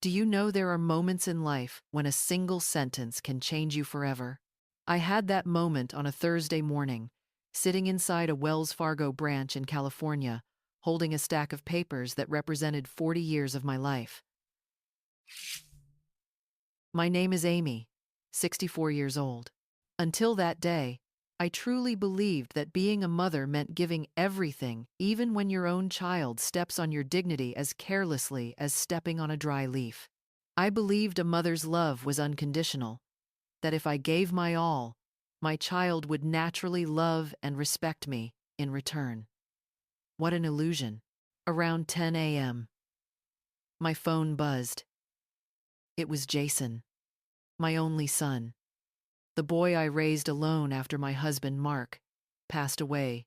Do you know there are moments in life when a single sentence can change you forever? I had that moment on a Thursday morning, sitting inside a Wells Fargo branch in California, holding a stack of papers that represented 40 years of my life. My name is Amy, 64 years old. Until that day, I truly believed that being a mother meant giving everything, even when your own child steps on your dignity as carelessly as stepping on a dry leaf. I believed a mother's love was unconditional, that if I gave my all, my child would naturally love and respect me in return. What an illusion. Around 10 a.m., my phone buzzed. It was Jason, my only son, the boy I raised alone after my husband, Mark, passed away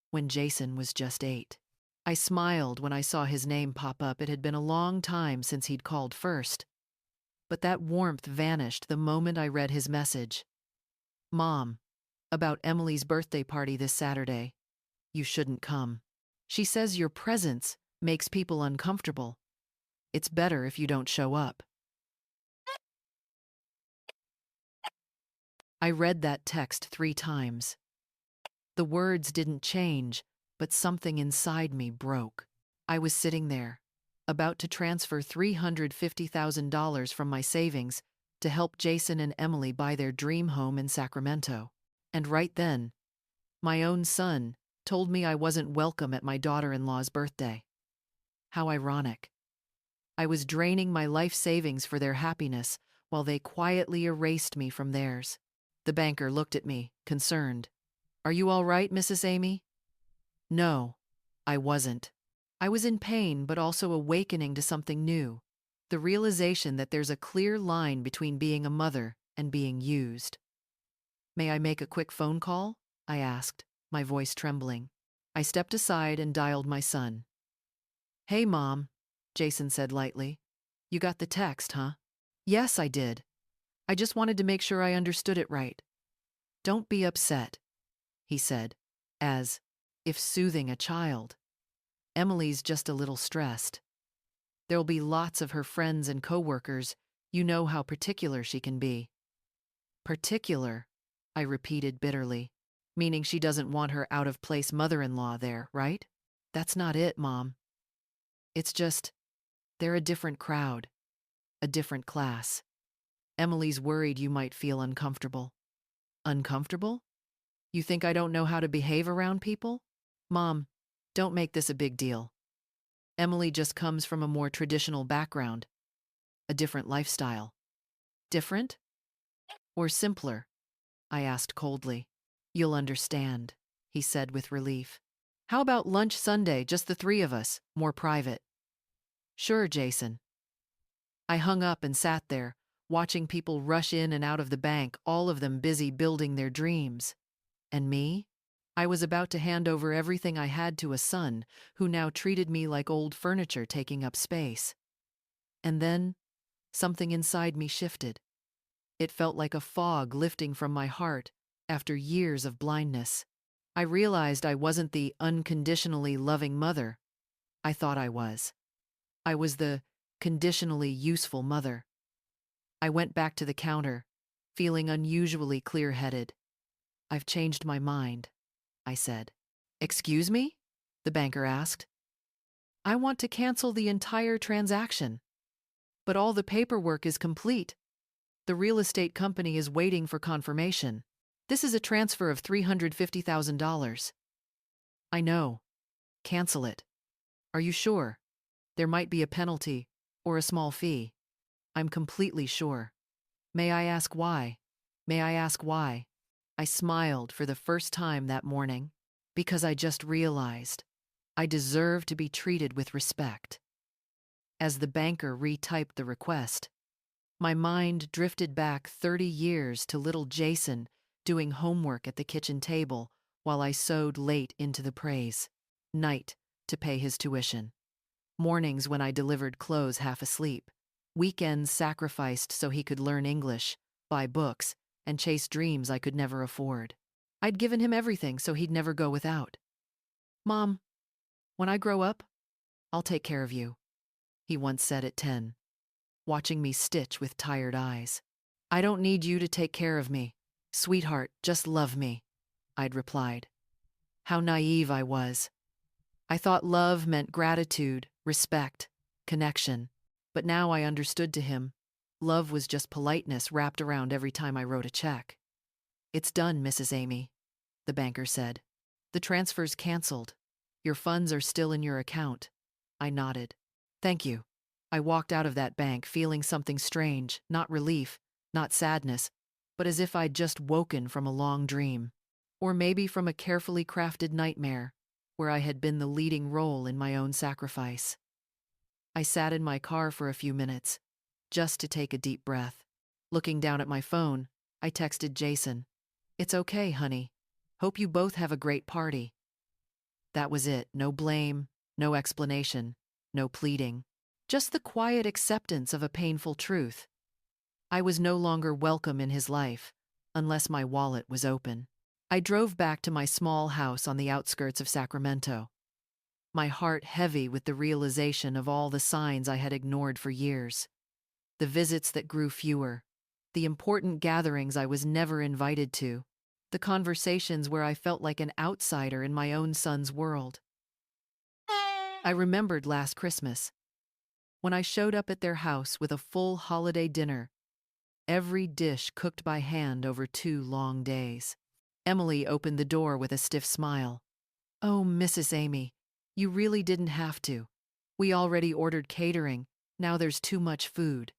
when Jason was just 8. I smiled when I saw his name pop up. It had been a long time since he'd called first, but that warmth vanished the moment I read his message. Mom, about Emily's birthday party this Saturday. You shouldn't come. She says your presence makes people uncomfortable. It's better if you don't show up. I read that text 3 times. The words didn't change, but something inside me broke. I was sitting there, about to transfer $350,000 from my savings to help Jason and Emily buy their dream home in Sacramento. And right then, my own son told me I wasn't welcome at my daughter-in-law's birthday. How ironic. I was draining my life savings for their happiness while they quietly erased me from theirs. The banker looked at me, concerned. Are you all right, Mrs. Amy? No, I wasn't. I was in pain, but also awakening to something new. The realization that there's a clear line between being a mother and being used. May I make a quick phone call? I asked, my voice trembling. I stepped aside and dialed my son. Hey, Mom, Jason said lightly. You got the text, huh? Yes, I did. I just wanted to make sure I understood it right. Don't be upset, he said, as if soothing a child. Emily's just a little stressed. There'll be lots of her friends and coworkers. You know how particular she can be. Particular, I repeated bitterly, meaning she doesn't want her out-of-place mother-in-law there, right? That's not it, Mom. It's just, they're a different crowd, a different class. Emily's worried you might feel uncomfortable. Uncomfortable? You think I don't know how to behave around people? Mom, don't make this a big deal. Emily just comes from a more traditional background, a different lifestyle. Different? Or simpler? I asked coldly. You'll understand, he said with relief. How about lunch Sunday, just the 3 of us, more private? Sure, Jason. I hung up and sat there, watching people rush in and out of the bank, all of them busy building their dreams. And me? I was about to hand over everything I had to a son who now treated me like old furniture taking up space. And then, something inside me shifted. It felt like a fog lifting from my heart after years of blindness. I realized I wasn't the unconditionally loving mother I thought I was. I was the conditionally useful mother. I went back to the counter, feeling unusually clear-headed. I've changed my mind, I said. Excuse me? The banker asked. I want to cancel the entire transaction. But all the paperwork is complete. The real estate company is waiting for confirmation. This is a transfer of $350,000. I know. Cancel it. Are you sure? There might be a penalty or a small fee. I'm completely sure. May I ask why? May I ask why? I smiled for the first time that morning because I just realized I deserve to be treated with respect. As the banker retyped the request, my mind drifted back 30 years to little Jason doing homework at the kitchen table while I sewed late into the praise night to pay his tuition. Mornings when I delivered clothes half asleep. Weekends sacrificed so he could learn English, buy books, and chase dreams I could never afford. I'd given him everything so he'd never go without. Mom, when I grow up, I'll take care of you, he once said at 10. watching me stitch with tired eyes. "I don't need you to take care of me. Sweetheart, just love me," I'd replied. How naive I was. I thought love meant gratitude, respect, connection. But now I understood to him. Love was just politeness wrapped around every time I wrote a check. "It's done, Mrs. Amy," the banker said. "The transfer's canceled. Your funds are still in your account." I nodded. "Thank you." I walked out of that bank feeling something strange, not relief, not sadness, but as if I'd just woken from a long dream. Or maybe from a carefully crafted nightmare, where I had been the leading role in my own sacrifice. I sat in my car for a few minutes, just to take a deep breath. Looking down at my phone, I texted Jason. "It's okay, honey. Hope you both have a great party." That was it. No blame, no explanation, no pleading. Just the quiet acceptance of a painful truth. I was no longer welcome in his life, unless my wallet was open. I drove back to my small house on the outskirts of Sacramento, my heart heavy with the realization of all the signs I had ignored for years. The visits that grew fewer, the important gatherings I was never invited to, the conversations where I felt like an outsider in my own son's world. I remembered last Christmas, when I showed up at their house with a full holiday dinner, every dish cooked by hand over 2 long days. Emily opened the door with a stiff smile. "Oh, Mrs. Amy, you really didn't have to. We already ordered catering. Now there's too much food."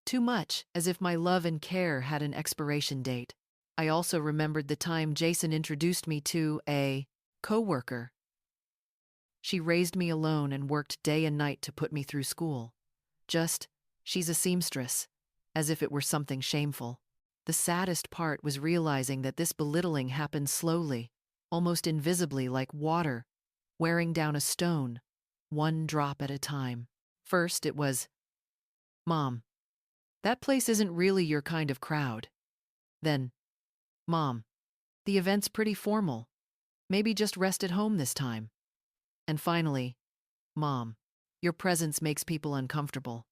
Too much, as if my love and care had an expiration date. I also remembered the time Jason introduced me to a coworker. She raised me alone and worked day and night to put me through school. She's a seamstress, as if it were something shameful. The saddest part was realizing that this belittling happened slowly, almost invisibly like water, wearing down a stone, one drop at a time. First it was, "Mom, that place isn't really your kind of crowd." Then, "Mom, the event's pretty formal. Maybe just rest at home this time." And finally, "Mom, your presence makes people uncomfortable."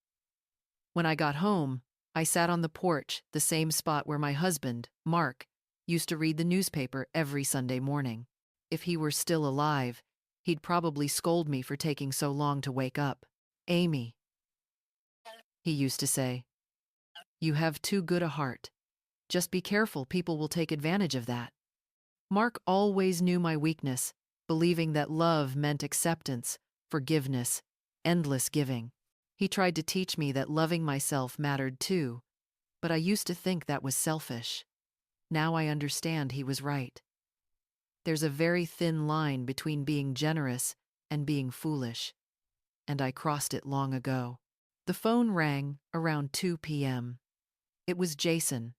When I got home, I sat on the porch, the same spot where my husband, Mark, used to read the newspaper every Sunday morning. If he were still alive, he'd probably scold me for taking so long to wake up. "Amy," he used to say, "you have too good a heart. Just be careful, people will take advantage of that." Mark always knew my weakness, believing that love meant acceptance, forgiveness, endless giving. He tried to teach me that loving myself mattered too, but I used to think that was selfish. Now I understand he was right. There's a very thin line between being generous and being foolish, and I crossed it long ago. The phone rang around 2 p.m. It was Jason,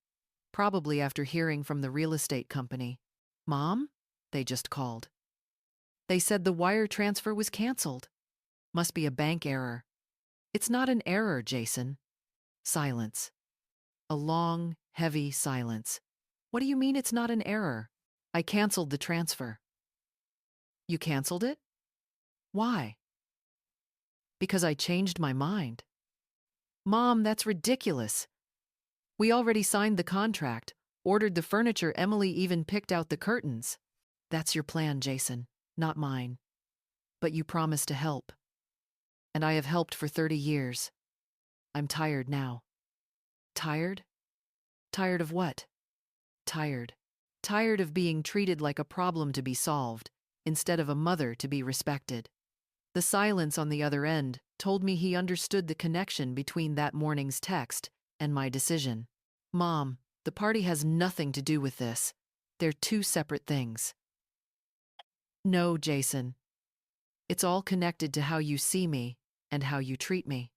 probably after hearing from the real estate company. "Mom?" they just called. They said the wire transfer was canceled. Must be a bank error. "It's not an error, Jason." Silence. A long, heavy silence. "What do you mean it's not an error?" "I canceled the transfer." "You canceled it? Why?" "Because I changed my mind." "Mom, that's ridiculous. We already signed the contract, ordered the furniture, Emily even picked out the curtains." "That's your plan, Jason, not mine. But you promised to help. And I have helped for 30 years. I'm tired now." Tired? Tired of what? Tired. Tired of being treated like a problem to be solved, instead of a mother to be respected. The silence on the other end told me he understood the connection between that morning's text and my decision. "Mom, the party has nothing to do with this. They're two separate things." "No, Jason. It's all connected to how you see me and how you treat me.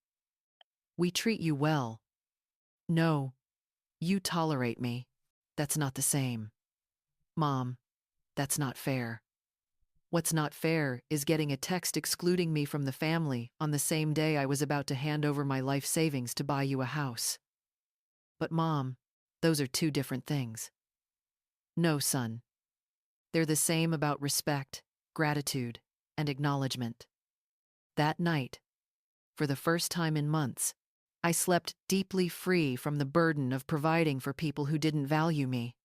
We treat you well. No, you tolerate me. That's not the same. Mom, that's not fair. What's not fair is getting a text excluding me from the family on the same day I was about to hand over my life savings to buy you a house." "But Mom, those are two different things." "No, son. They're the same about respect, gratitude, and acknowledgement." That night, for the first time in months, I slept deeply free from the burden of providing for people who didn't value me,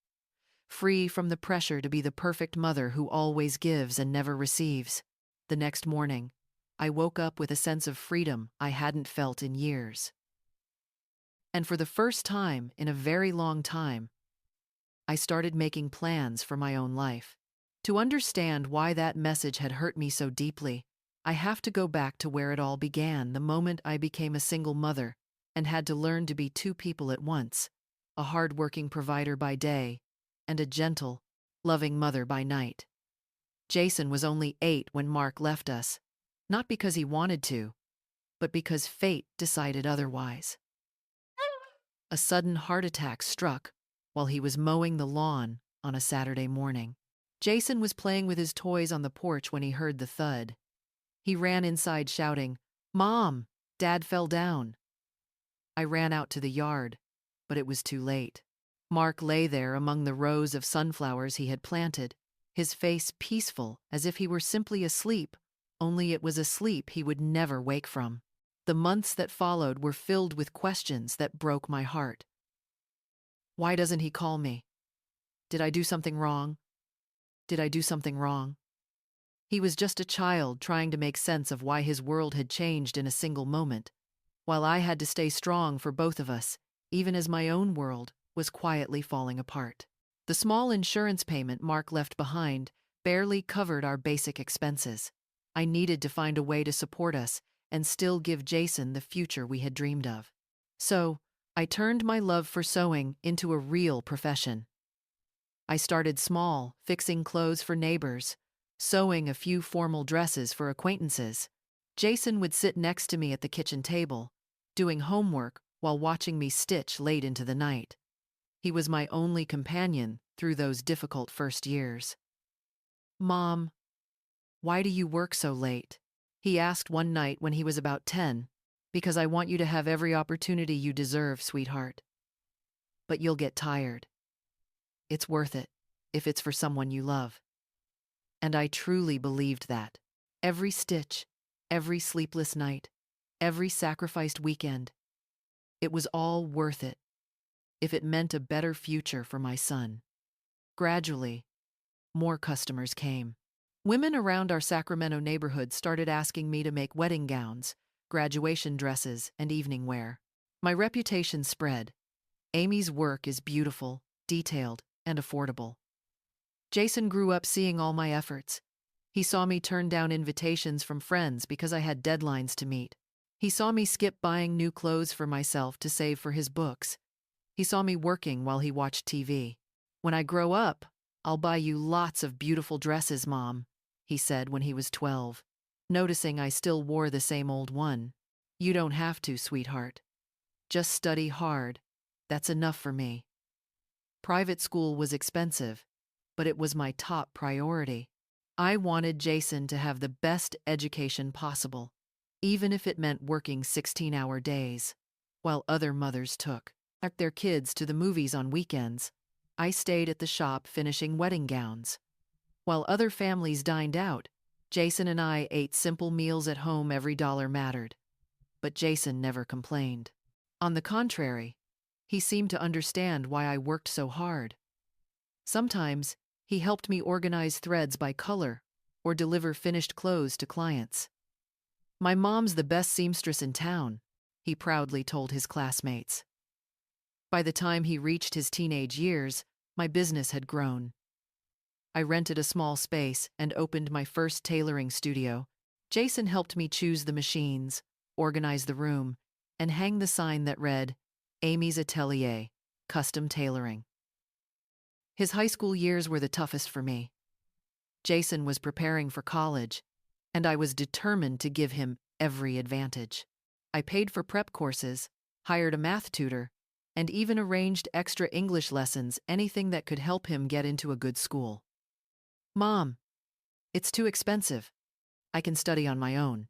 free from the pressure to be the perfect mother who always gives and never receives. The next morning, I woke up with a sense of freedom I hadn't felt in years. And for the first time in a very long time, I started making plans for my own life. To understand why that message had hurt me so deeply, I have to go back to where it all began, the moment I became a single mother and had to learn to be two people at once, a hard-working provider by day and a gentle, loving mother by night. Jason was only 8 when Mark left us, not because he wanted to, but because fate decided otherwise. A sudden heart attack struck while he was mowing the lawn on a Saturday morning. Jason was playing with his toys on the porch when he heard the thud. He ran inside shouting, "Mom, Dad fell down." I ran out to the yard, but it was too late. Mark lay there among the rows of sunflowers he had planted, his face peaceful as if he were simply asleep, only it was a sleep he would never wake from. The months that followed were filled with questions that broke my heart. Why doesn't he call me? Did I do something wrong? Did I do something wrong? He was just a child trying to make sense of why his world had changed in a single moment, while I had to stay strong for both of us, even as my own world was quietly falling apart. The small insurance payment Mark left behind barely covered our basic expenses. I needed to find a way to support us and still give Jason the future we had dreamed of. So, I turned my love for sewing into a real profession. I started small, fixing clothes for neighbors, sewing a few formal dresses for acquaintances. Jason would sit next to me at the kitchen table, doing homework while watching me stitch late into the night. He was my only companion through those difficult first years. "Mom, why do you work so late?" he asked one night when he was about 10. "Because I want you to have every opportunity you deserve, sweetheart. But you'll get tired. It's worth it, if it's for someone you love." And I truly believed that. Every stitch, every sleepless night, every sacrificed weekend, it was all worth it, if it meant a better future for my son. Gradually, more customers came. Women around our Sacramento neighborhood started asking me to make wedding gowns, graduation dresses, and evening wear. My reputation spread. Amy's work is beautiful, detailed, and affordable. Jason grew up seeing all my efforts. He saw me turn down invitations from friends because I had deadlines to meet. He saw me skip buying new clothes for myself to save for his books. He saw me working while he watched TV. "When I grow up, I'll buy you lots of beautiful dresses, Mom," he said when he was 12, noticing I still wore the same old one. "You don't have to, sweetheart. Just study hard. That's enough for me." Private school was expensive, but it was my top priority. I wanted Jason to have the best education possible, even if it meant working 16-hour days. While other mothers took their kids to the movies on weekends, I stayed at the shop finishing wedding gowns. While other families dined out, Jason and I ate simple meals at home. Every dollar mattered. But Jason never complained. On the contrary, he seemed to understand why I worked so hard. Sometimes, he helped me organize threads by color or deliver finished clothes to clients. "My mom's the best seamstress in town," he proudly told his classmates. By the time he reached his teenage years, my business had grown. I rented a small space and opened my first tailoring studio. Jason helped me choose the machines, organize the room, and hang the sign that read, "Amy's Atelier, Custom Tailoring." His high school years were the toughest for me. Jason was preparing for college, and I was determined to give him every advantage. I paid for prep courses, hired a math tutor, and even arranged extra English lessons, anything that could help him get into a good school. "Mom, it's too expensive. I can study on my own,"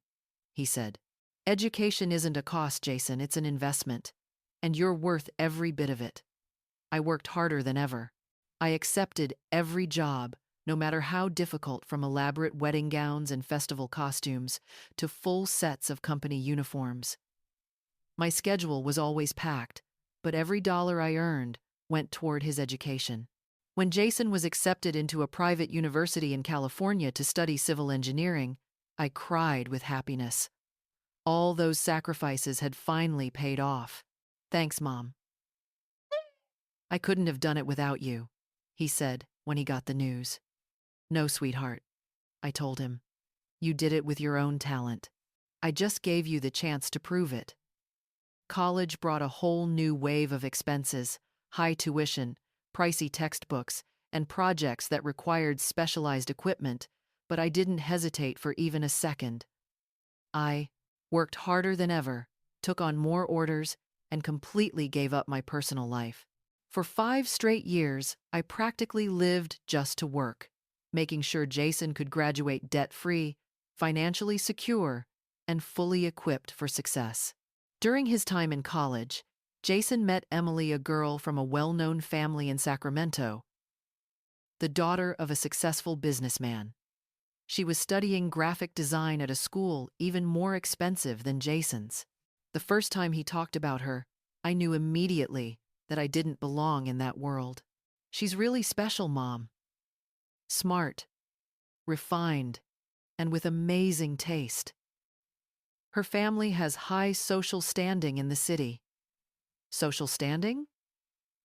he said. "Education isn't a cost, Jason, it's an investment, and you're worth every bit of it." I worked harder than ever. I accepted every job, no matter how difficult, from elaborate wedding gowns and festival costumes to full sets of company uniforms. My schedule was always packed, but every dollar I earned went toward his education. When Jason was accepted into a private university in California to study civil engineering, I cried with happiness. All those sacrifices had finally paid off. Thanks, Mom. I couldn't have done it without you, he said when he got the news. No, sweetheart, I told him. You did it with your own talent. I just gave you the chance to prove it. College brought a whole new wave of expenses, high tuition, pricey textbooks, and projects that required specialized equipment, but I didn't hesitate for even a second. I worked harder than ever, took on more orders, and completely gave up my personal life. For 5 straight years, I practically lived just to work, making sure Jason could graduate debt-free, financially secure, and fully equipped for success. During his time in college, Jason met Emily, a girl from a well-known family in Sacramento, the daughter of a successful businessman. She was studying graphic design at a school even more expensive than Jason's. The first time he talked about her, I knew immediately that I didn't belong in that world. She's really special, Mom. Smart, refined, and with amazing taste. Her family has high social standing in the city. Social standing?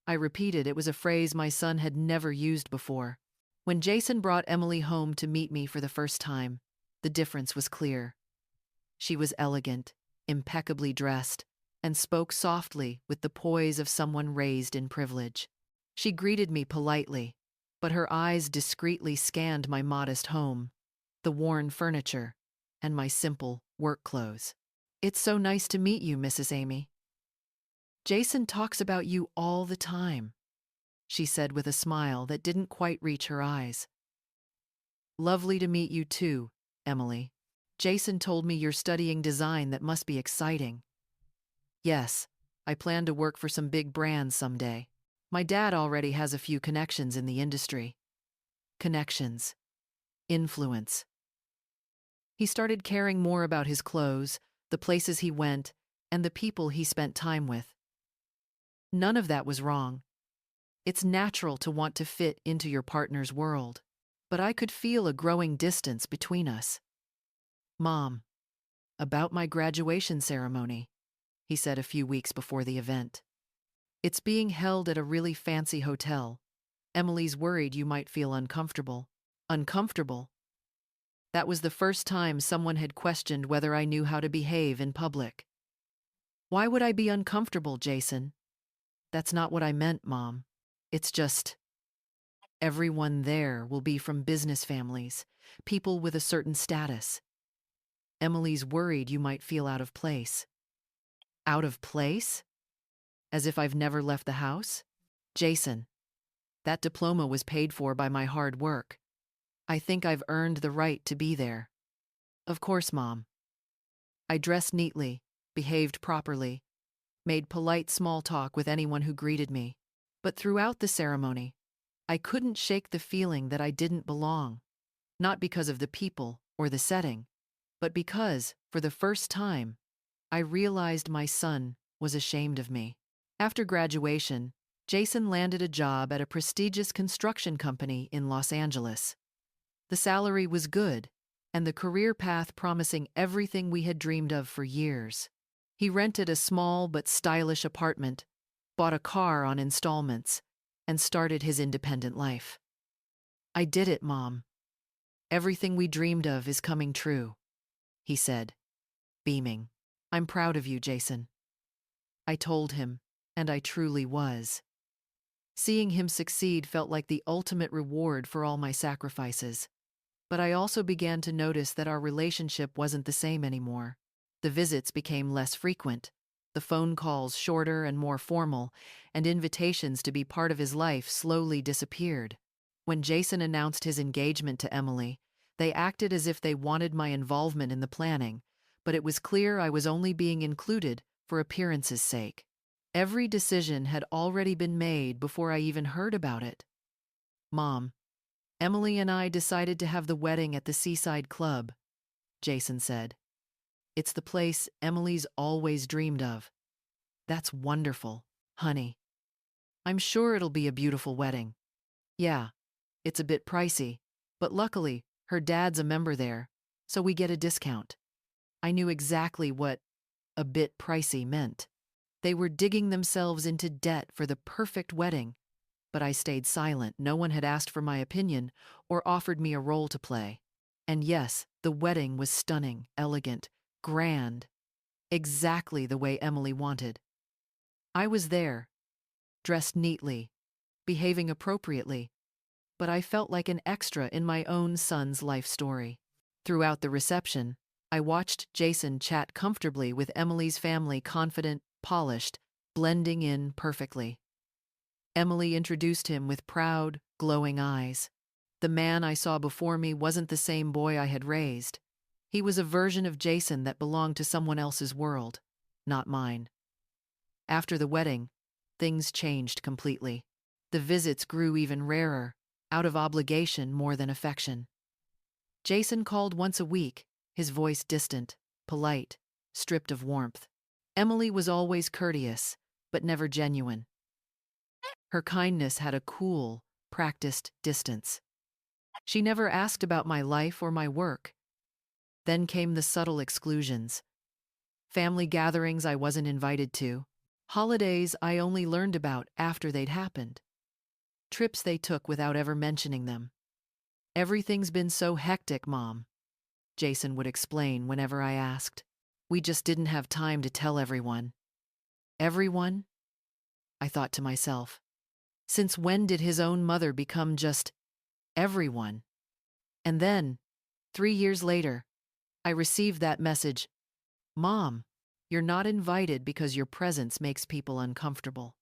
I repeated. It was a phrase my son had never used before. When Jason brought Emily home to meet me for the first time, the difference was clear. She was elegant, impeccably dressed, and spoke softly with the poise of someone raised in privilege. She greeted me politely, but her eyes discreetly scanned my modest home, the worn furniture, and my simple work clothes. It's so nice to meet you, Mrs. Amy. Jason talks about you all the time, she said with a smile that didn't quite reach her eyes. Lovely to meet you too, Emily. Jason told me you're studying design. That must be exciting. Yes, I plan to work for some big brands someday. My dad already has a few connections in the industry. Connections. Influence. He started caring more about his clothes, the places he went, and the people he spent time with. None of that was wrong. It's natural to want to fit into your partner's world, but I could feel a growing distance between us. Mom, about my graduation ceremony, he said a few weeks before the event. It's being held at a really fancy hotel. Emily's worried you might feel uncomfortable. Uncomfortable? That was the first time someone had questioned whether I knew how to behave in public. Why would I be uncomfortable, Jason? That's not what I meant, Mom. It's just, everyone there will be from business families, people with a certain status. Emily's worried you might feel out of place. Out of place? As if I've never left the house? Jason, that diploma was paid for by my hard work. I think I've earned the right to be there. Of course, Mom. I dressed neatly, behaved properly, made polite small talk with anyone who greeted me. But throughout the ceremony, I couldn't shake the feeling that I didn't belong. Not because of the people or the setting, but because, for the first time, I realized my son was ashamed of me. After graduation, Jason landed a job at a prestigious construction company in Los Angeles. The salary was good, and the career path promising everything we had dreamed of for years. He rented a small but stylish apartment, bought a car on installments, and started his independent life. I did it, Mom. Everything we dreamed of is coming true, he said, beaming. I'm proud of you, Jason. I told him, and I truly was. Seeing him succeed felt like the ultimate reward for all my sacrifices. But I also began to notice that our relationship wasn't the same anymore. The visits became less frequent, the phone calls shorter and more formal, and invitations to be part of his life slowly disappeared. When Jason announced his engagement to Emily, they acted as if they wanted my involvement in the planning, but it was clear I was only being included for appearance's sake. Every decision had already been made before I even heard about it. Mom, Emily and I decided to have the wedding at the Seaside Club, Jason said. It's the place Emily's always dreamed of. That's wonderful, honey. I'm sure it'll be a beautiful wedding. Yeah, it's a bit pricey, but luckily, her dad's a member there, so we get a discount. I knew exactly what a bit pricey meant. They were digging themselves into debt for the perfect wedding, but I stayed silent. No one had asked for my opinion or offered me a role to play. And yes, the wedding was stunning, elegant, grand, exactly the way Emily wanted. I was there, dressed neatly, behaving appropriately, but I felt like an extra in my own son's life story. Throughout the reception, I watched Jason chat comfortably with Emily's family, confident, polished, blending in perfectly. Emily introduced him with proud, glowing eyes. The man I saw before me wasn't the same boy I had raised. He was a version of Jason that belonged to someone else's world, not mine. After the wedding, things changed completely. The visits grew even rarer, out of obligation more than affection. Jason called once a week, his voice distant, polite, stripped of warmth. Emily was always courteous, but never genuine. Her kindness had a cool, practiced distance. She never asked about my life or my work. Then came the subtle exclusions. Family gatherings I wasn't invited to. Holidays I only learned about after they'd happened. Trips they took without ever mentioning them. Everything's been so hectic, Mom, Jason would explain whenever I asked. We just didn't have time to tell everyone. Everyone? I thought to myself. Since when did his own mother become just everyone? And then, 3 years later, I received that message, Mom, you're not invited because your presence makes people uncomfortable.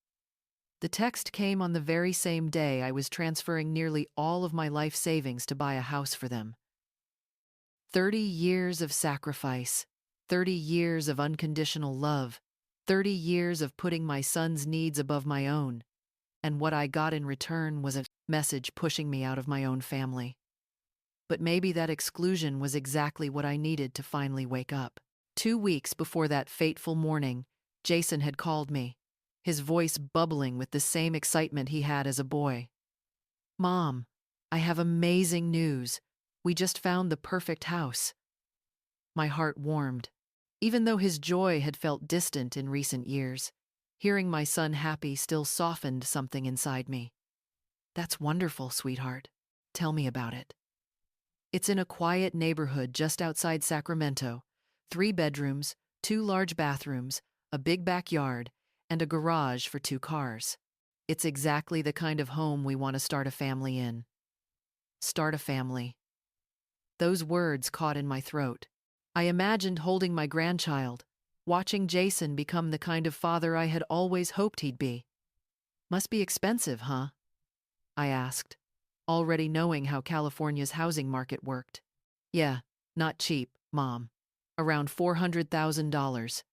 The text came on the very same day I was transferring nearly all of my life savings to buy a house for them. 30 years of sacrifice, 30 years of unconditional love, 30 years of putting my son's needs above my own. And what I got in return was a message pushing me out of my own family. But maybe that exclusion was exactly what I needed to finally wake up. 2 weeks before that fateful morning, Jason had called me, his voice bubbling with the same excitement he had as a boy. Mom, I have amazing news. We just found the perfect house. My heart warmed. Even though his joy had felt distant in recent years, hearing my son happy still softened something inside me. That's wonderful, sweetheart. Tell me about it. It's in a quiet neighborhood just outside Sacramento. 3 bedrooms, 2 large bathrooms, a big backyard, and a garage for 2 cars. It's exactly the kind of home we want to start a family in. Start a family. Those words caught in my throat. I imagined holding my grandchild, watching Jason become the kind of father I had always hoped he'd be. Must be expensive, huh? I asked, already knowing how California's housing market worked. Yeah, not cheap, Mom. Around $400,000.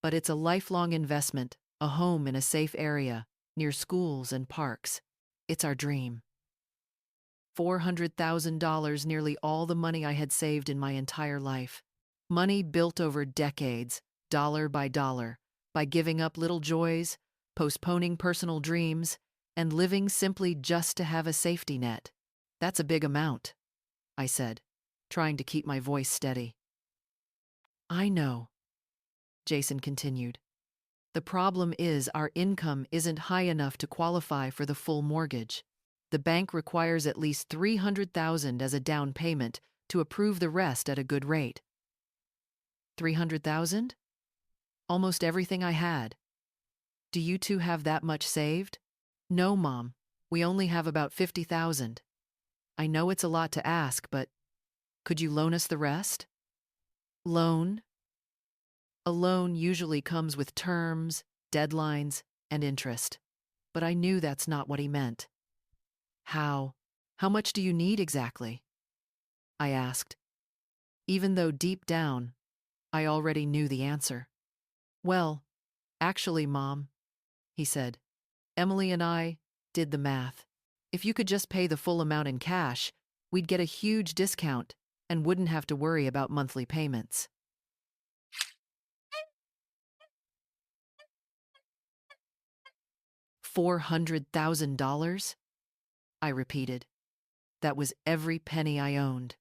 But it's a lifelong investment, a home in a safe area, near schools and parks. It's our dream. $400,000, nearly all the money I had saved in my entire life. Money built over decades, dollar by dollar, by giving up little joys, postponing personal dreams, and living simply just to have a safety net. That's a big amount, I said, trying to keep my voice steady. I know, Jason continued. The problem is our income isn't high enough to qualify for the full mortgage. The bank requires at least $300,000 as a down payment to approve the rest at a good rate. $300,000? Almost everything I had. Do you two have that much saved? No, Mom. We only have about $50,000. I know it's a lot to ask, but could you loan us the rest? Loan? A loan usually comes with terms, deadlines, and interest. But I knew that's not what he meant. How much do you need exactly? I asked, even though deep down, I already knew the answer. Well, actually, Mom, he said, Emily and I did the math. If you could just pay the full amount in cash, we'd get a huge discount and wouldn't have to worry about monthly payments. $400,000? I repeated. That was every penny I owned.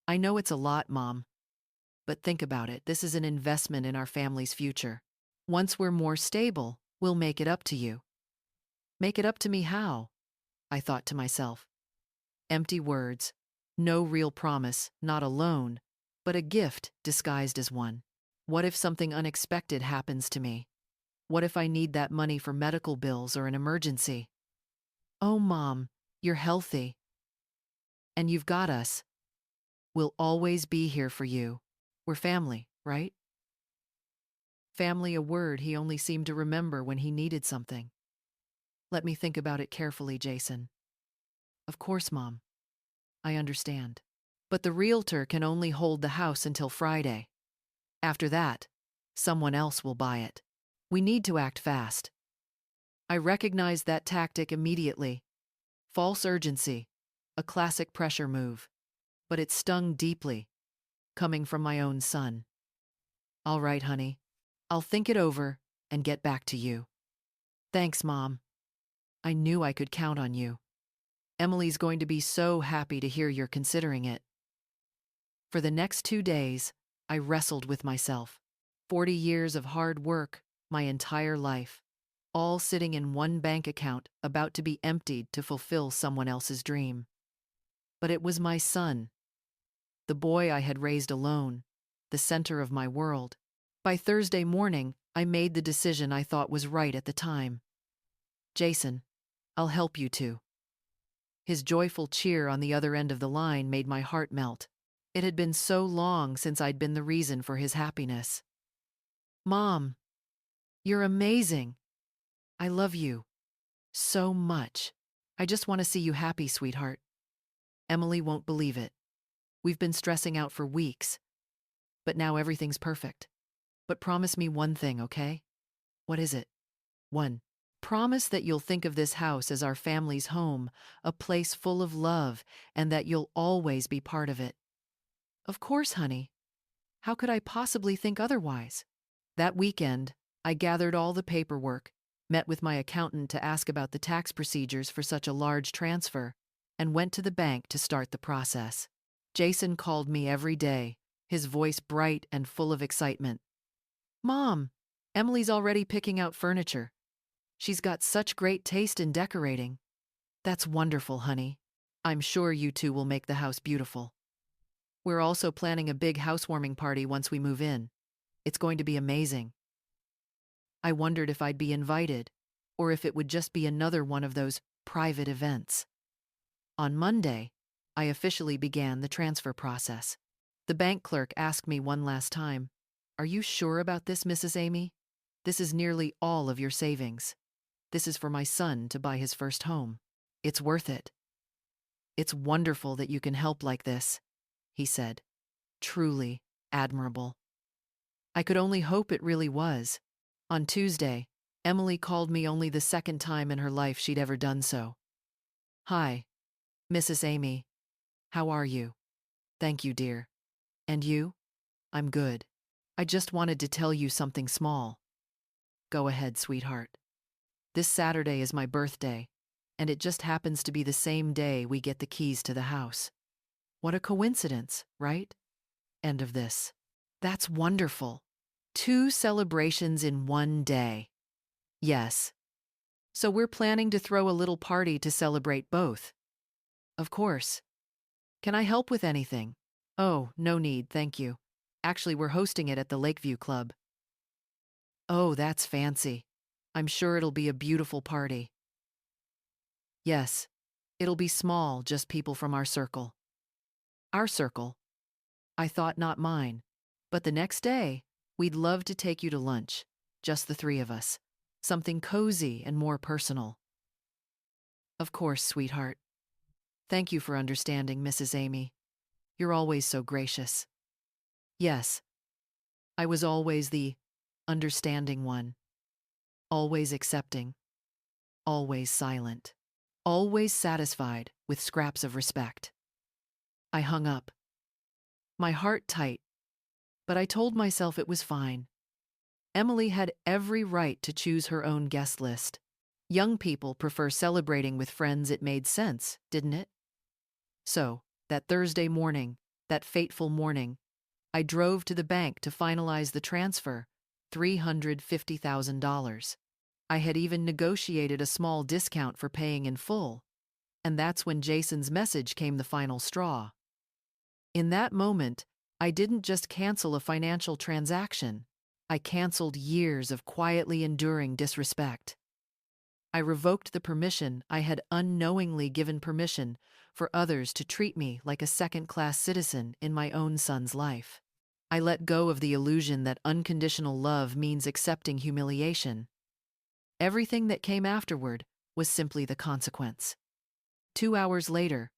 I know it's a lot, Mom, but think about it. This is an investment in our family's future. Once we're more stable, we'll make it up to you. Make it up to me how? I thought to myself. Empty words. No real promise, not a loan, but a gift disguised as one. What if something unexpected happens to me? What if I need that money for medical bills or an emergency? Oh, Mom, you're healthy. And you've got us. We'll always be here for you. We're family, right? Family, a word he only seemed to remember when he needed something. Let me think about it carefully, Jason. Of course, Mom. I understand. But the realtor can only hold the house until Friday. After that, someone else will buy it. We need to act fast. I recognized that tactic immediately. False urgency, a classic pressure move. But it stung deeply, coming from my own son. All right, honey. I'll think it over and get back to you. Thanks, Mom. I knew I could count on you. Emily's going to be so happy to hear you're considering it. For the next 2 days, I wrestled with myself. 40 years of hard work, my entire life, all sitting in one bank account about to be emptied to fulfill someone else's dream. But it was my son, the boy I had raised alone, the center of my world. By Thursday morning, I made the decision I thought was right at the time. Jason, I'll help you too. His joyful cheer on the other end of the line made my heart melt. It had been so long since I'd been the reason for his happiness. Mom, you're amazing. I love you so much. I just want to see you happy, sweetheart. Emily won't believe it. We've been stressing out for weeks, but now everything's perfect. But promise me one thing, okay? What is it? 1. Promise that you'll think of this house as our family's home, a place full of love, and that you'll always be part of it. Of course, honey. How could I possibly think otherwise? That weekend, I gathered all the paperwork, met with my accountant to ask about the tax procedures for such a large transfer, and went to the bank to start the process. Jason called me every day, his voice bright and full of excitement. Mom, Emily's already picking out furniture. She's got such great taste in decorating. That's wonderful, honey. I'm sure you two will make the house beautiful. We're also planning a big housewarming party once we move in. It's going to be amazing. I wondered if I'd be invited, or if it would just be another one of those private events. On Monday, I officially began the transfer process. The bank clerk asked me one last time, "Are you sure about this, Mrs. Amy? This is nearly all of your savings. This is for my son to buy his first home. It's worth it." "It's wonderful that you can help like this," he said. "Truly admirable." I could only hope it really was. On Tuesday, Emily called me only the second time in her life she'd ever done so. "Hi, Mrs. Amy. How are you?" "Thank you, dear. And you?" "I'm good. I just wanted to tell you something small." "Go ahead, sweetheart." "This Saturday is my birthday, and it just happens to be the same day we get the keys to the house. What a coincidence, right?" End of this. That's wonderful. 2 celebrations in one day. Yes. So we're planning to throw a little party to celebrate both. Of course. Can I help with anything? Oh, no need, thank you. Actually, we're hosting it at the Lakeview Club. Oh, that's fancy. I'm sure it'll be a beautiful party. Yes. It'll be small, just people from our circle. Our circle? I thought not mine. But the next day, we'd love to take you to lunch, just the 3 of us. Something cozy and more personal. Of course, sweetheart. Thank you for understanding, Mrs. Amy. You're always so gracious. Yes, I was always the understanding one. Always accepting. Always silent. Always satisfied with scraps of respect. I hung up. My heart tight, but I told myself it was fine. Emily had every right to choose her own guest list. Young people prefer celebrating with friends. It made sense, didn't it? So, that Thursday morning, that fateful morning, I drove to the bank to finalize the transfer, $350,000. I had even negotiated a small discount for paying in full, and that's when Jason's message came, the final straw. In that moment, I didn't just cancel a financial transaction, I canceled years of quietly enduring disrespect. I revoked the permission I had unknowingly given permission for others to treat me like a second-class citizen in my own son's life. I let go of the illusion that unconditional love means accepting humiliation. Everything that came afterward was simply the consequence. 2 hours later,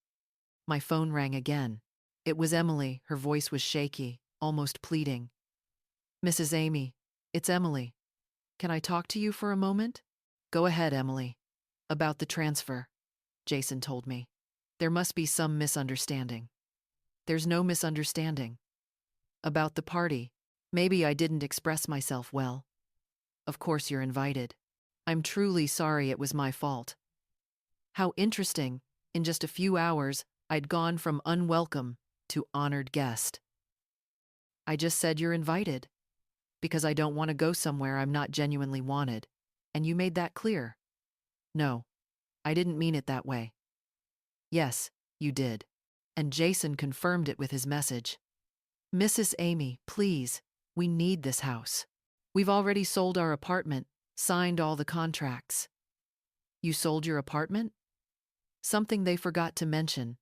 my phone rang again. It was Emily. Her voice was shaky, almost pleading. "Mrs. Amy, it's Emily. Can I talk to you for a moment?" "Go ahead, Emily." "About the transfer," Jason told me. "There must be some misunderstanding." "There's no misunderstanding." "About the party. Maybe I didn't express myself well." "Of course you're invited. I'm truly sorry, it was my fault." How interesting. In just a few hours, I'd gone from unwelcome to honored guest. "I just said you're invited, because I don't want to go somewhere I'm not genuinely wanted, and you made that clear." "No, I didn't mean it that way." "Yes, you did." And Jason confirmed it with his message. "Mrs. Amy, please, we need this house. We've already sold our apartment, signed all the contracts." "You sold your apartment?" "Something they forgot to mention.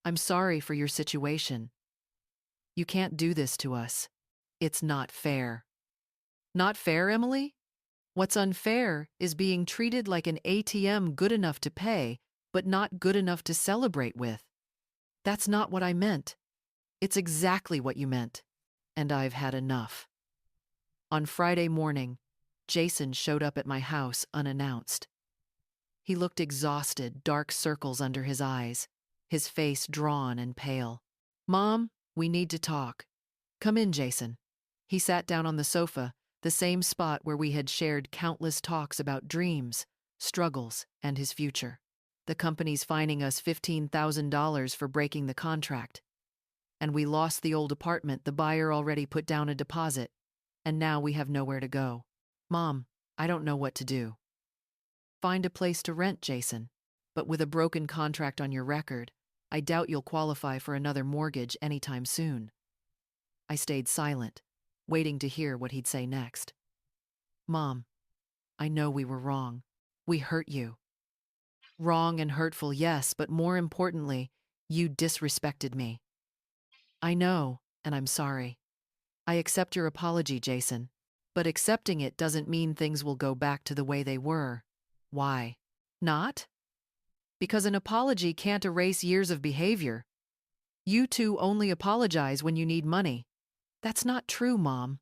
I'm sorry for your situation. You can't do this to us. It's not fair." "Not fair, Emily? What's unfair is being treated like an ATM, good enough to pay, but not good enough to celebrate with." "That's not what I meant." "It's exactly what you meant. And I've had enough." On Friday morning, Jason showed up at my house unannounced. He looked exhausted, dark circles under his eyes, his face drawn and pale. "Mom, we need to talk." "Come in, Jason." He sat down on the sofa, the same spot where we had shared countless talks about dreams, struggles, and his future. "The company's fining us $15,000 for breaking the contract. And we lost the old apartment. The buyer already put down a deposit. And now we have nowhere to go." "Mom, I don't know what to do." "Find a place to rent, Jason. But with a broken contract on your record, I doubt you'll qualify for another mortgage anytime soon." I stayed silent, waiting to hear what he'd say next. "Mom, I know we were wrong. We hurt you." "Wrong and hurtful, yes, but more importantly, you disrespected me." "I know, and I'm sorry. I accept your apology, Jason. But accepting it doesn't mean things will go back to the way they were." "Why not?" "Because an apology can't erase years of behavior. You two only apologize when you need money." "That's not true, Mom."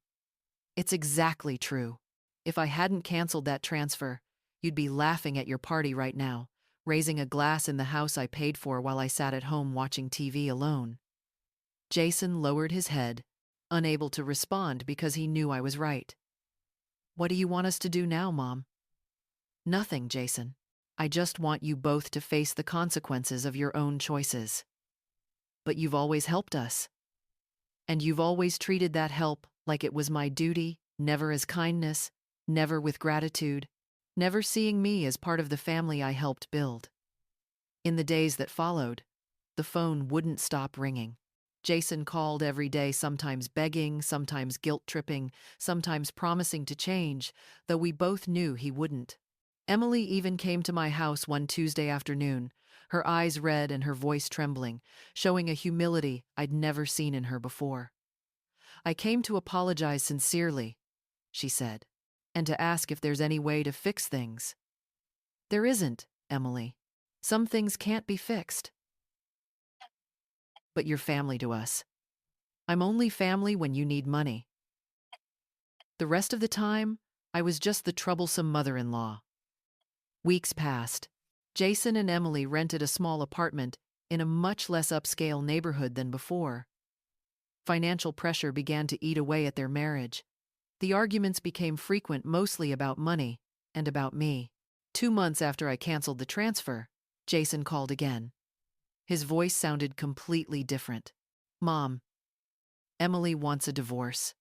"It's exactly true. If I hadn't canceled that transfer, you'd be laughing at your party right now, raising a glass in the house I paid for while I sat at home watching TV alone." Jason lowered his head, unable to respond because he knew I was right. "What do you want us to do now, Mom?" "Nothing, Jason. I just want you both to face the consequences of your own choices." "But you've always helped us. And you've always treated that help like it was my duty, never as kindness, never with gratitude, never seeing me as part of the family I helped build." In the days that followed, the phone wouldn't stop ringing. Jason called every day, sometimes begging, sometimes guilt-tripping, sometimes promising to change, though we both knew he wouldn't. Emily even came to my house one Tuesday afternoon, her eyes red and her voice trembling, showing a humility I'd never seen in her before. "I came to apologize sincerely," she said, "and to ask if there's any way to fix things." "There isn't, Emily. Some things can't be fixed." "But you're family to us." "I'm only family when you need money." The rest of the time, I was just the troublesome mother-in-law. Weeks passed. Jason and Emily rented a small apartment in a much less upscale neighborhood than before. Financial pressure began to eat away at their marriage. The arguments became frequent, mostly about money and about me. 2 months after I canceled the transfer, Jason called again. His voice sounded completely different. Mom, Emily wants a divorce.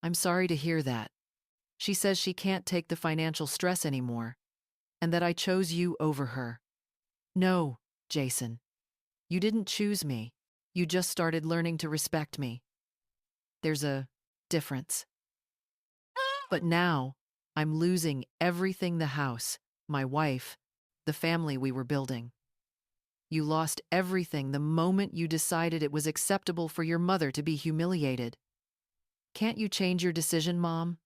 I'm sorry to hear that. She says she can't take the financial stress anymore, and that I chose you over her. No, Jason. You didn't choose me. You just started learning to respect me. There's a difference. But now, I'm losing everything: the house, my wife, the family we were building. You lost everything the moment you decided it was acceptable for your mother to be humiliated. Can't you change your decision, Mom?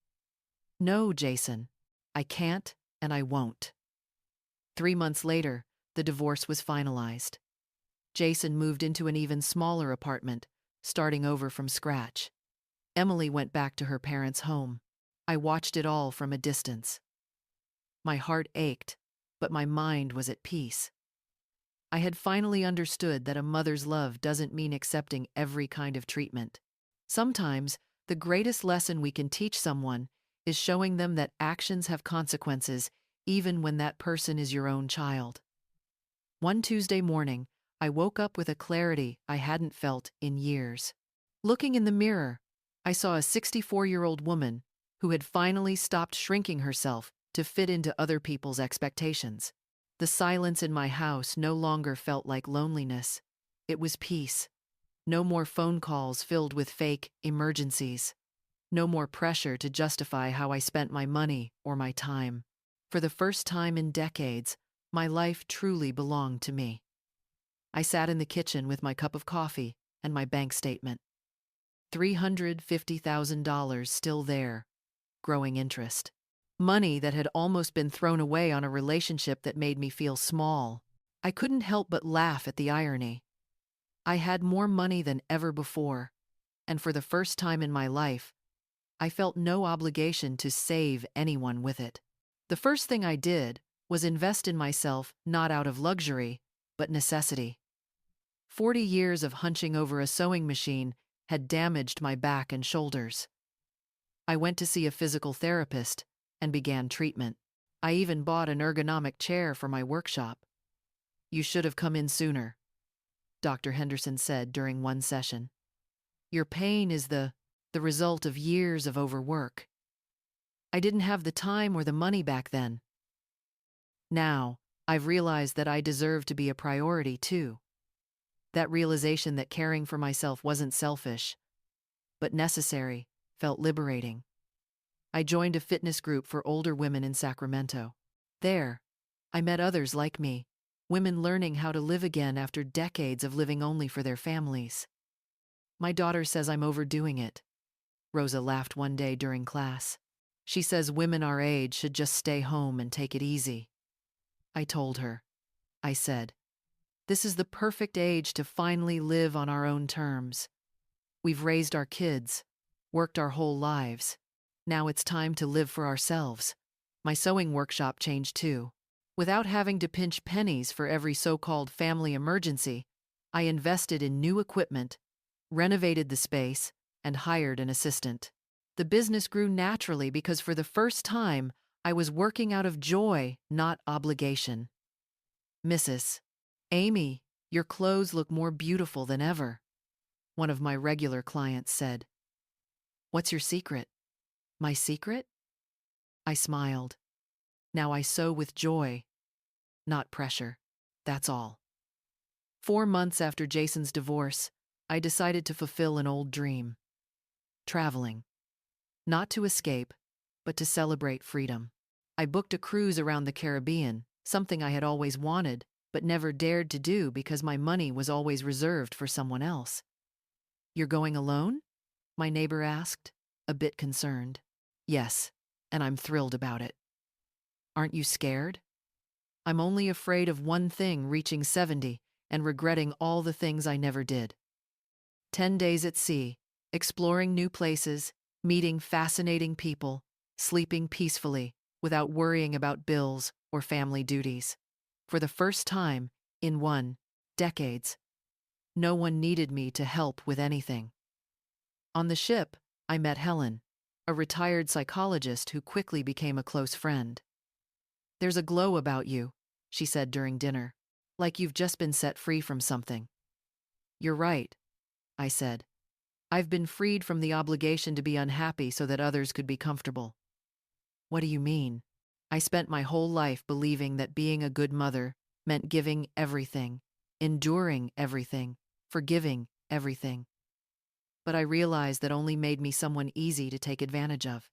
No, Jason. I can't and I won't. 3 months later, the divorce was finalized. Jason moved into an even smaller apartment, starting over from scratch. Emily went back to her parents' home. I watched it all from a distance. My heart ached, but my mind was at peace. I had finally understood that a mother's love doesn't mean accepting every kind of treatment. Sometimes, the greatest lesson we can teach someone is showing them that actions have consequences, even when that person is your own child. One Tuesday morning, I woke up with a clarity I hadn't felt in years. Looking in the mirror, I saw a 64-year-old woman who had finally stopped shrinking herself to fit into other people's expectations. The silence in my house no longer felt like loneliness. It was peace. No more phone calls filled with fake emergencies. No more pressure to justify how I spent my money or my time. For the first time in decades, my life truly belonged to me. I sat in the kitchen with my cup of coffee and my bank statement. $350,000 still there, growing interest. Money that had almost been thrown away on a relationship that made me feel small. I couldn't help but laugh at the irony. I had more money than ever before, and for the first time in my life, I felt no obligation to save anyone with it. The first thing I did was invest in myself, not out of luxury, but necessity. 40 years of hunching over a sewing machine had damaged my back and shoulders. I went to see a physical therapist and began treatment. I even bought an ergonomic chair for my workshop. You should have come in sooner, Dr. Henderson said during one session. Your pain is the result of years of overwork. I didn't have the time or the money back then. Now, I've realized that I deserve to be a priority too. That realization that caring for myself wasn't selfish, but necessary, felt liberating. I joined a fitness group for older women in Sacramento. There, I met others like me, women learning how to live again after decades of living only for their families. My daughter says I'm overdoing it. Rosa laughed one day during class. She says women our age should just stay home and take it easy. I told her. I said, this is the perfect age to finally live on our own terms. We've raised our kids, worked our whole lives. Now it's time to live for ourselves. My sewing workshop changed too. Without having to pinch pennies for every so-called family emergency, I invested in new equipment, renovated the space, and hired an assistant. The business grew naturally because for the first time, I was working out of joy, not obligation. Mrs. Amy, your clothes look more beautiful than ever, one of my regular clients said. What's your secret? My secret? I smiled. Now I sew with joy, not pressure. That's all. 4 months after Jason's divorce, I decided to fulfill an old dream. Traveling. Not to escape, but to celebrate freedom. I booked a cruise around the Caribbean, something I had always wanted, but never dared to do because my money was always reserved for someone else. You're going alone? My neighbor asked, a bit concerned. Yes, and I'm thrilled about it. Aren't you scared? I'm only afraid of one thing: reaching 70 and regretting all the things I never did. 10 days at sea, exploring new places, meeting fascinating people, sleeping peacefully without worrying about bills or family duties. For the first time in decades, no one needed me to help with anything. On the ship, I met Helen, a retired psychologist who quickly became a close friend. There's a glow about you, she said during dinner, like you've just been set free from something. You're right, I said. I've been freed from the obligation to be unhappy so that others could be comfortable. What do you mean? I spent my whole life believing that being a good mother meant giving everything, enduring everything, forgiving everything. But I realized that only made me someone easy to take advantage of.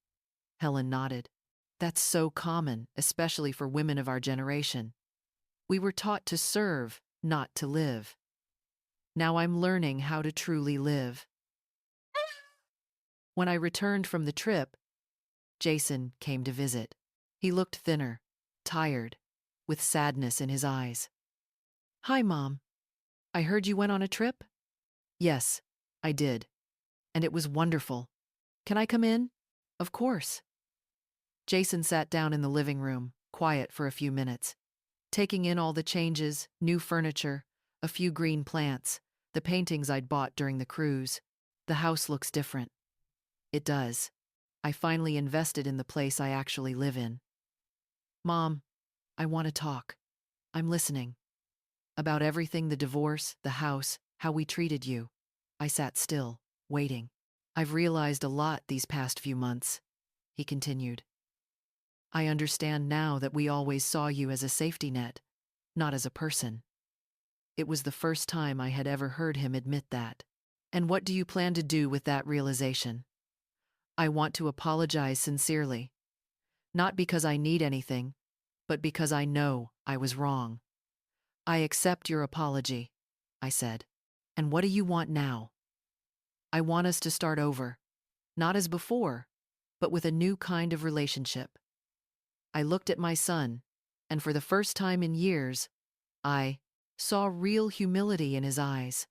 Helen nodded. That's so common, especially for women of our generation. We were taught to serve, not to live. Now I'm learning how to truly live. When I returned from the trip, Jason came to visit. He looked thinner, tired, with sadness in his eyes. Hi, Mom. I heard you went on a trip? Yes, I did. And it was wonderful. Can I come in? Of course. Jason sat down in the living room, quiet for a few minutes, taking in all the changes, new furniture, a few green plants, the paintings I'd bought during the cruise. The house looks different. It does. I finally invested in the place I actually live in. Mom, I want to talk. I'm listening. About everything, the divorce, the house, how we treated you. I sat still, waiting. I've realized a lot these past few months, he continued. I understand now that we always saw you as a safety net, not as a person. It was the first time I had ever heard him admit that. And what do you plan to do with that realization? I want to apologize sincerely. Not because I need anything, but because I know I was wrong. I accept your apology, I said. And what do you want now? I want us to start over, not as before, but with a new kind of relationship. I looked at my son, and for the first time in years, I saw real humility in his eyes.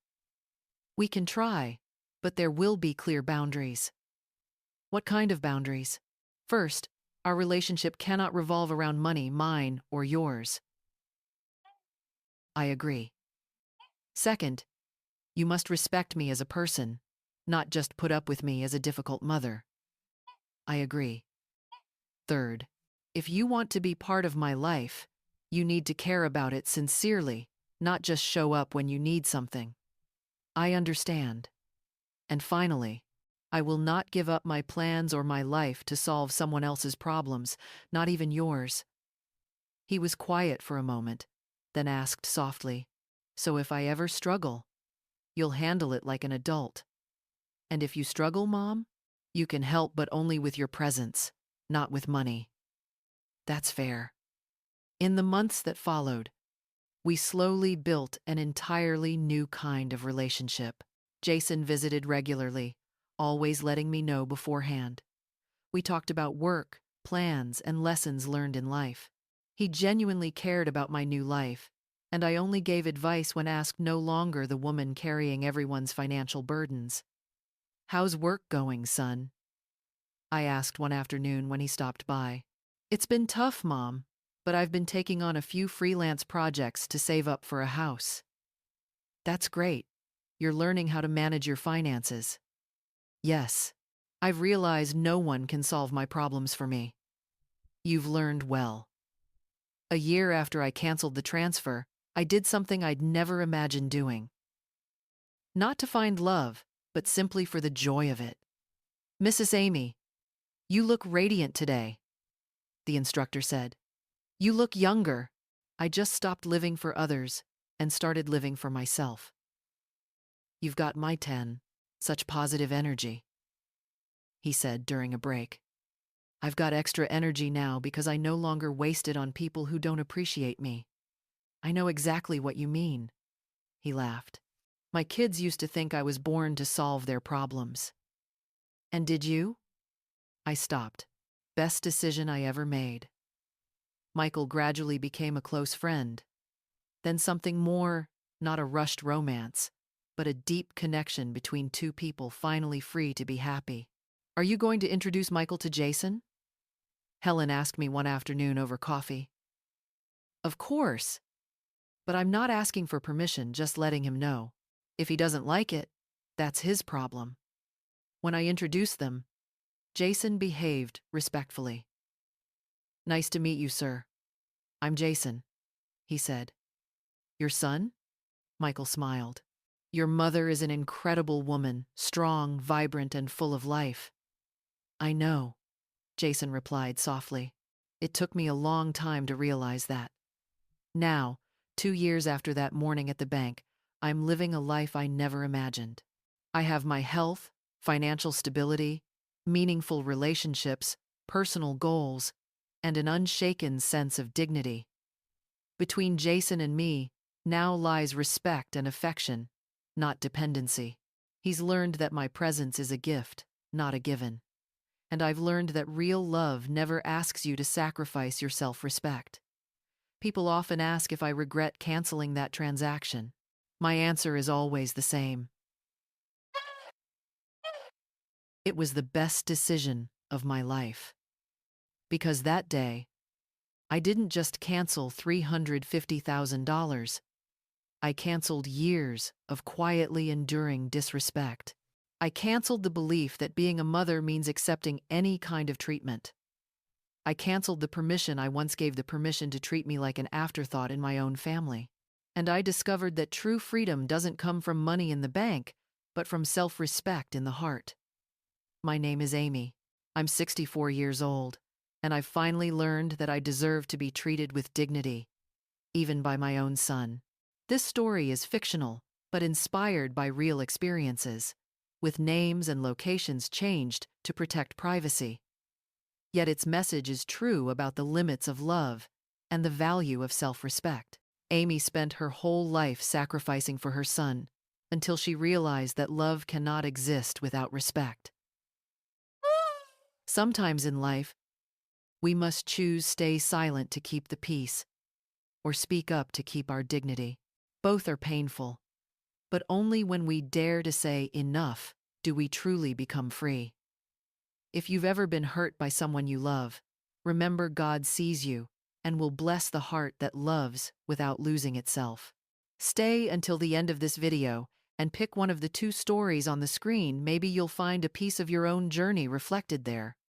We can try, but there will be clear boundaries. What kind of boundaries? First, our relationship cannot revolve around money, mine or yours. I agree. Second, you must respect me as a person, not just put up with me as a difficult mother. I agree. Third, if you want to be part of my life, you need to care about it sincerely, not just show up when you need something. I understand. And finally, I will not give up my plans or my life to solve someone else's problems, not even yours. He was quiet for a moment, then asked softly, So if I ever struggle, you'll handle it like an adult. And if you struggle, Mom, you can help, but only with your presence, not with money. That's fair. In the months that followed, we slowly built an entirely new kind of relationship. Jason visited regularly, always letting me know beforehand. We talked about work, plans, and lessons learned in life. He genuinely cared about my new life, and I only gave advice when asked, no longer the woman carrying everyone's financial burdens. How's work going, son? I asked one afternoon when he stopped by. It's been tough, Mom, but I've been taking on a few freelance projects to save up for a house. That's great. You're learning how to manage your finances. Yes, I've realized no one can solve my problems for me. You've learned well. A year after I canceled the transfer, I did something I'd never imagined doing. Not to find love, but simply for the joy of it. Mrs. Amy, you look radiant today, the instructor said. You look younger. I just stopped living for others and started living for myself. You've got my 10, such positive energy, he said during a break. I've got extra energy now because I no longer waste it on people who don't appreciate me. I know exactly what you mean, he laughed. My kids used to think I was born to solve their problems. And did you? I stopped. Best decision I ever made. Michael gradually became a close friend. Then something more, not a rushed romance, but a deep connection between two people finally free to be happy. Are you going to introduce Michael to Jason? Helen asked me one afternoon over coffee. Of course. But I'm not asking for permission, just letting him know. If he doesn't like it, that's his problem. When I introduced them, Jason behaved respectfully. Nice to meet you, sir. I'm Jason, he said. Your son? Michael smiled. Your mother is an incredible woman, strong, vibrant, and full of life. I know, Jason replied softly. It took me a long time to realize that. Now, 2 years after that morning at the bank, I'm living a life I never imagined. I have my health, financial stability, meaningful relationships, personal goals, and an unshaken sense of dignity. Between Jason and me now lies respect and affection, not dependency. He's learned that my presence is a gift, not a given. And I've learned that real love never asks you to sacrifice your self-respect. People often ask if I regret canceling that transaction. My answer is always the same. It was the best decision of my life. Because that day, I didn't just cancel $350,000. I canceled years of quietly enduring disrespect. I canceled the belief that being a mother means accepting any kind of treatment. I canceled the permission I once gave the permission to treat me like an afterthought in my own family. And I discovered that true freedom doesn't come from money in the bank, but from self-respect in the heart. My name is Amy. I'm 64 years old, and I've finally learned that I deserve to be treated with dignity, even by my own son. This story is fictional, but inspired by real experiences, with names and locations changed to protect privacy. Yet its message is true about the limits of love and the value of self-respect. Amy spent her whole life sacrificing for her son until she realized that love cannot exist without respect. Sometimes in life, we must choose stay silent to keep the peace or speak up to keep our dignity. Both are painful, but only when we dare to say enough do we truly become free. If you've ever been hurt by someone you love, remember God sees you and will bless the heart that loves without losing itself. Stay until the end of this video and pick one of the two stories on the screen. Maybe you'll find a piece of your own journey reflected there.